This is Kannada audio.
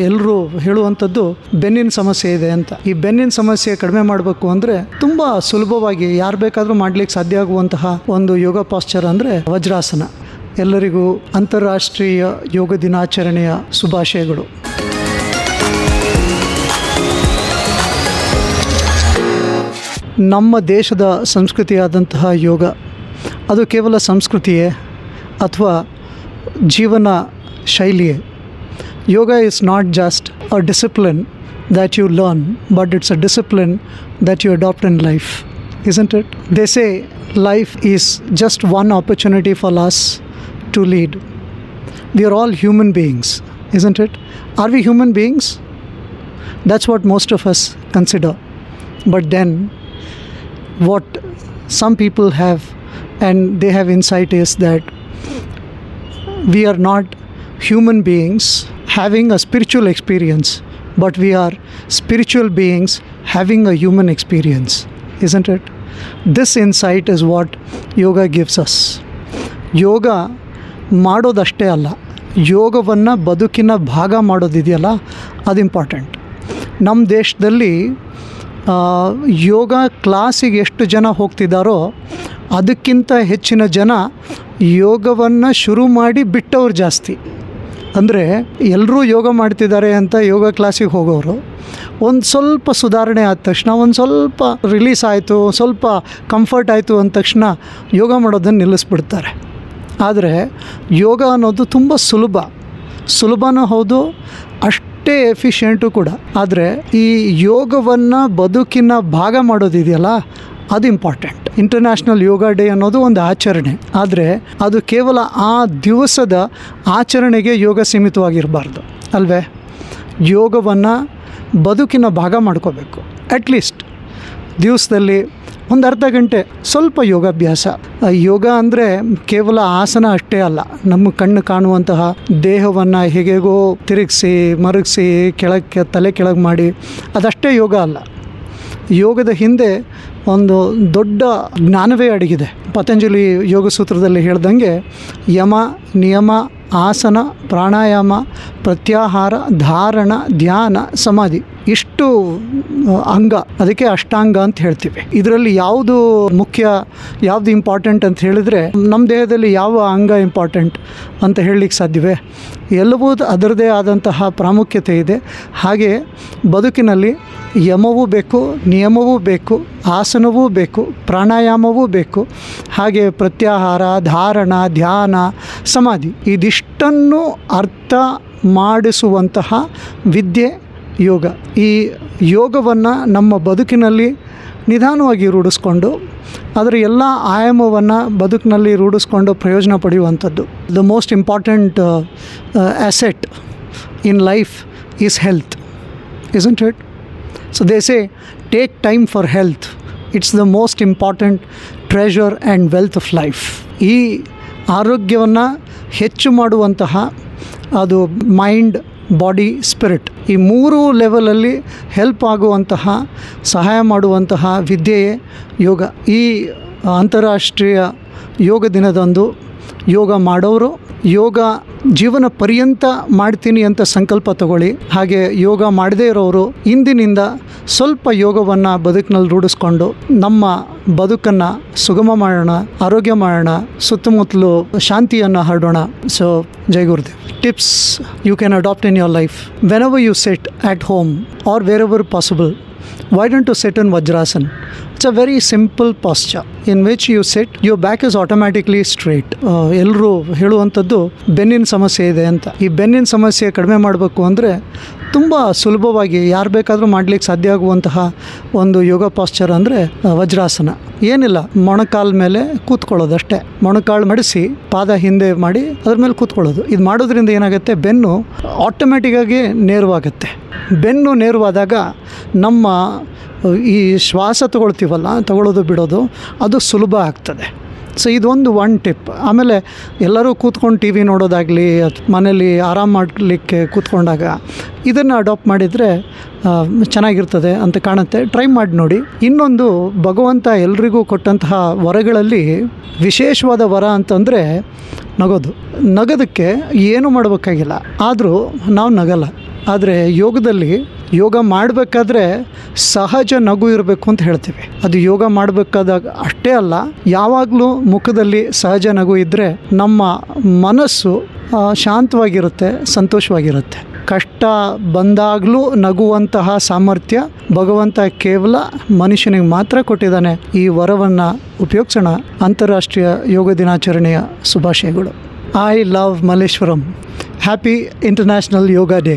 ಎಲ್ಲರೂ ಹೇಳುವಂಥದ್ದು ಬೆನ್ನಿನ ಸಮಸ್ಯೆ ಇದೆ ಅಂತ. ಈ ಬೆನ್ನಿನ ಸಮಸ್ಯೆ ಕಡಿಮೆ ಮಾಡಬೇಕು ಅಂದರೆ ತುಂಬ ಸುಲಭವಾಗಿ ಯಾರು ಬೇಕಾದರೂ ಮಾಡಲಿಕ್ಕೆ ಸಾಧ್ಯ ಆಗುವಂತಹ ಒಂದು ಯೋಗ ಪಾಶ್ಚರ್ ಅಂದರೆ ವಜ್ರಾಸನ. ಎಲ್ಲರಿಗೂ ಅಂತಾರಾಷ್ಟ್ರೀಯ ಯೋಗ ದಿನಾಚರಣೆಯ ಶುಭಾಶಯಗಳು. ನಮ್ಮ ದೇಶದ ಸಂಸ್ಕೃತಿಯಾದಂತಹ ಯೋಗ ಅದು ಕೇವಲ ಸಂಸ್ಕೃತಿಯೇ ಅಥವಾ ಜೀವನ ಶೈಲಿಯೇ? Yoga is not just a discipline that you learn, but it's a discipline that you adopt in life, isn't it? They say life is just one opportunity for us to lead. We are all human beings, isn't it? Are we human beings? That's what most of us consider. But then what some people have and they have insight is that we are not human beings having a spiritual experience, but we are spiritual beings having a human experience, isn't it? This insight is what yoga gives us. ಯೋಗ ಮಾಡೋದಷ್ಟೇ ಅಲ್ಲ, ಯೋಗವನ್ನು ಬದುಕಿನ ಭಾಗ ಮಾಡೋದಿದೆಯಲ್ಲ ಅದು ಇಂಪಾರ್ಟೆಂಟ್. ನಮ್ಮ ದೇಶದಲ್ಲಿ ಯೋಗ ಕ್ಲಾಸಿಗೆ ಎಷ್ಟು ಜನ ಹೋಗ್ತಿದ್ದಾರೋ ಅದಕ್ಕಿಂತ ಹೆಚ್ಚಿನ ಜನ ಯೋಗವನ್ನು ಶುರು ಮಾಡಿ ಬಿಟ್ಟವ್ರು ಜಾಸ್ತಿ. ಅಂದರೆ ಎಲ್ಲರೂ ಯೋಗ ಮಾಡ್ತಿದ್ದಾರೆ ಅಂತ ಯೋಗ ಕ್ಲಾಸಿಗೆ ಹೋಗೋರು ಒಂದು ಸ್ವಲ್ಪ ಸುಧಾರಣೆ ಆದ ತಕ್ಷಣ, ಒಂದು ಸ್ವಲ್ಪ ರಿಲೀಸ್ ಆಯಿತು, ಸ್ವಲ್ಪ ಕಂಫರ್ಟ್ ಆಯಿತು ಅಂದ ತಕ್ಷಣ ಯೋಗ ಮಾಡೋದನ್ನು ನಿಲ್ಲಿಸ್ಬಿಡ್ತಾರೆ. ಆದರೆ ಯೋಗ ಅನ್ನೋದು ತುಂಬ ಸುಲಭನೂ ಹೌದು, ಅಷ್ಟೇ ಎಫಿಷಿಯೆಂಟು ಕೂಡ. ಆದರೆ ಈ ಯೋಗವನ್ನು ಬದುಕಿನ ಭಾಗ ಮಾಡೋದಿದೆಯಲ್ಲ ಅದು ಇಂಪಾರ್ಟೆಂಟ್. ಇಂಟರ್ನ್ಯಾಷನಲ್ ಯೋಗ ಡೇ ಅನ್ನೋದು ಒಂದು ಆಚರಣೆ, ಆದರೆ ಅದು ಕೇವಲ ಆ ದಿವಸದ ಆಚರಣೆಗೆ ಯೋಗ ಸೀಮಿತವಾಗಿರಬಾರ್ದು ಅಲ್ವೇ? ಯೋಗವನ್ನು ಬದುಕಿನ ಭಾಗ ಮಾಡ್ಕೋಬೇಕು. ಅಟ್ಲೀಸ್ಟ್ ದಿವಸದಲ್ಲಿ ಒಂದು ಅರ್ಧ ಗಂಟೆ ಸ್ವಲ್ಪ ಯೋಗಾಭ್ಯಾಸ. ಯೋಗ ಅಂದರೆ ಕೇವಲ ಆಸನ ಅಷ್ಟೇ ಅಲ್ಲ, ನಮ್ಮ ಕಣ್ಣು ಕಾಣುವಂತಹ ದೇಹವನ್ನು ಹೇಗೇಗೋ ತಿರುಗಿಸಿ ಮರಗಿಸಿ ತಲೆ ಕೆಳಗೆ ಮಾಡಿ ಅದಷ್ಟೇ ಯೋಗ ಅಲ್ಲ. ಯೋಗದ ಹಿಂದೆ ಒಂದು ದೊಡ್ಡ ಜ್ಞಾನವೇ ಅಡಗಿದೆ. ಪತಂಜಲಿ ಯೋಗ ಸೂತ್ರದಲ್ಲಿ ಹೇಳ್ದಂಗೆ ಯಮ, ನಿಯಮ, ಆಸನ, ಪ್ರಾಣಾಯಾಮ, ಪ್ರತ್ಯಾಹಾರ, ಧಾರಣ, ಧ್ಯಾನ, ಸಮಾಧಿ, ಇಷ್ಟು ಅಂಗ, ಅದಕ್ಕೆ ಅಷ್ಟಾಂಗ ಅಂತ ಹೇಳ್ತೀವಿ. ಇದರಲ್ಲಿ ಯಾವುದು ಮುಖ್ಯ, ಯಾವುದು ಇಂಪಾರ್ಟೆಂಟ್ ಅಂತ ಹೇಳಿದರೆ ನಮ್ಮ ದೇಹದಲ್ಲಿ ಯಾವ ಅಂಗ ಇಂಪಾರ್ಟೆಂಟ್ ಅಂತ ಹೇಳಲಿಕ್ಕೆ ಸಾಧ್ಯವೇ? ಎಲ್ಲವೂ ಅದರದೇ ಆದಂತಹ ಪ್ರಾಮುಖ್ಯತೆ ಇದೆ. ಹಾಗೆ ಬದುಕಿನಲ್ಲಿ ಯಮವೂ ಬೇಕು, ನಿಯಮವೂ ಬೇಕು, ಆಸನವೂ ಬೇಕು, ಪ್ರಾಣಾಯಾಮವೂ ಬೇಕು, ಹಾಗೆ ಪ್ರತ್ಯಾಹಾರ, ಧಾರಣ, ಧ್ಯಾನ, ಸಮಾಧಿ, ಇದಿಷ್ಟನ್ನು ಅರ್ಥ ಮಾಡಿಸುವಂತಹ ವಿದ್ಯೆ ಯೋಗ. ಈ ಯೋಗವನ್ನು ನಮ್ಮ ಬದುಕಿನಲ್ಲಿ ನಿಧಾನವಾಗಿ ರೂಢಿಸ್ಕೊಂಡು ಅದರ ಎಲ್ಲ ಆಯಾಮವನ್ನು ಬದುಕಿನಲ್ಲಿ ರೂಢಿಸ್ಕೊಂಡು ಪ್ರಯೋಜನ ಪಡೆಯುವಂಥದ್ದು. The most important asset in life is health, isn't it? So they say take time for health. It's the most important treasure and wealth of life. ಈ ಆರೋಗ್ಯವನ್ನು ಹೆಚ್ಚು ಮಾಡುವಂತಹ ಅದು ಮೈಂಡ್, ಬಾಡಿ, ಸ್ಪಿರಿಟ್, ಈ ಮೂರು ಲೆವೆಲಲ್ಲಿ ಹೆಲ್ಪ್ ಆಗುವಂತಹ, ಸಹಾಯ ಮಾಡುವಂತಹ ವಿದ್ಯೆಯೇ ಯೋಗ. ಈ ಅಂತಾರಾಷ್ಟ್ರೀಯ ಯೋಗ ದಿನದಂದು ಯೋಗ ಮಾಡೋರು ಯೋಗ ಜೀವನ ಪರ್ಯಂತ ಮಾಡ್ತೀನಿ ಅಂತ ಸಂಕಲ್ಪ ತಗೊಳ್ಳಿ. ಹಾಗೆ ಯೋಗ ಮಾಡದೇ ಇರೋರು ಇಂದಿನಿಂದ ಸ್ವಲ್ಪ ಯೋಗವನ್ನು ಬದುಕಿನಲ್ಲಿ ರೂಢಿಸ್ಕೊಂಡು ನಮ್ಮ ಬದುಕನ್ನು ಸುಗಮ ಮಾಡೋಣ, ಆರೋಗ್ಯ ಮಾಡೋಣ, ಸುತ್ತಮುತ್ತಲು ಶಾಂತಿಯನ್ನು ಹರಡೋಣ. So Jai Gurudev. Tips you can adopt in your life. Whenever you sit at home or wherever possible, why don't you sit in Vajrasana? It's a very simple posture in which you sit, your back is automatically straight. ಎಲ್ಲರೂ ಹೇಳುವಂಥದ್ದು ಬೆನ್ನಿನ ಸಮಸ್ಯೆ ಇದೆ ಅಂತ. ಈ ಬೆನ್ನಿನ ಸಮಸ್ಯೆ ಕಡಿಮೆ ಮಾಡಬೇಕು ಅಂದರೆ ತುಂಬ ಸುಲಭವಾಗಿ ಯಾರು ಬೇಕಾದರೂ ಮಾಡಲಿಕ್ಕೆ ಸಾಧ್ಯ ಆಗುವಂತಹ ಒಂದು ಯೋಗ ಪಾಶ್ಚರ್ ಅಂದರೆ ವಜ್ರಾಸನ. ಏನಿಲ್ಲ, ಮೊಣಕಾಲ ಮೇಲೆ ಕೂತ್ಕೊಳ್ಳೋದಷ್ಟೇ. ಮೊಣಕಾಳು ಮಡಿಸಿ ಪಾದ ಹಿಂದೆ ಮಾಡಿ ಅದ್ರ ಮೇಲೆ ಕೂತ್ಕೊಳ್ಳೋದು. ಇದು ಮಾಡೋದ್ರಿಂದ ಏನಾಗುತ್ತೆ, ಬೆನ್ನು ಆಟೋಮೆಟಿಕ್ಕಾಗಿ ನೇರವಾಗುತ್ತೆ. ಬೆನ್ನು ನೇರವಾದಾಗ ನಮ್ಮ ಈ ಶ್ವಾಸ ತಗೊಳ್ಳೋದು ಬಿಡೋದು ಅದು ಸುಲಭ ಆಗ್ತದೆ. ಸೊ ಇದೊಂದು ಟಿಪ್. ಆಮೇಲೆ ಎಲ್ಲರೂ ಕೂತ್ಕೊಂಡು ಟಿ ವಿ ನೋಡೋದಾಗಲಿ, ಮನೇಲಿ ಆರಾಮ್ ಮಾಡಲಿಕ್ಕೆ ಕೂತ್ಕೊಂಡಾಗ ಇದನ್ನು ಅಡಾಪ್ಟ್ ಮಾಡಿದರೆ ಚೆನ್ನಾಗಿರ್ತದೆ ಅಂತ ಕಾಣುತ್ತೆ. ಟ್ರೈ ಮಾಡಿ ನೋಡಿ. ಇನ್ನೊಂದು, ಭಗವಂತ ಎಲ್ರಿಗೂ ಕೊಟ್ಟಂತಹ ವರಗಳಲ್ಲಿ ವಿಶೇಷವಾದ ವರ ಅಂತಂದರೆ ನಗೋದು. ನಗೋದಕ್ಕೆ ಏನು ಮಾಡಬೇಕಾಗಿಲ್ಲ, ಆದರೂ ನಾವು ನಗಲ್ಲ. ಆದರೆ ಯೋಗದಲ್ಲಿ ಯೋಗ ಮಾಡಬೇಕಾದ್ರೆ ಸಹಜ ನಗು ಇರಬೇಕು ಅಂತ ಹೇಳ್ತೀವಿ. ಅದು ಯೋಗ ಮಾಡಬೇಕಾದಾಗ ಅಷ್ಟೇ ಅಲ್ಲ, ಯಾವಾಗಲೂ ಮುಖದಲ್ಲಿ ಸಹಜ ನಗು ಇದ್ದರೆ ನಮ್ಮ ಮನಸ್ಸು ಶಾಂತವಾಗಿರುತ್ತೆ, ಸಂತೋಷವಾಗಿರುತ್ತೆ. ಕಷ್ಟ ಬಂದಾಗಲೂ ನಗುವಂತಹ ಸಾಮರ್ಥ್ಯ ಭಗವಂತ ಕೇವಲ ಮನುಷ್ಯನಿಗೆ ಮಾತ್ರ ಕೊಟ್ಟಿದ್ದಾನೆ. ಈ ವರವನ್ನು ಉಪಯೋಗಿಸೋಣ. ಅಂತಾರಾಷ್ಟ್ರೀಯ ಯೋಗ ದಿನಾಚರಣೆಯ ಶುಭಾಶಯಗಳು. I love Malleshwaram. Happy international yoga day.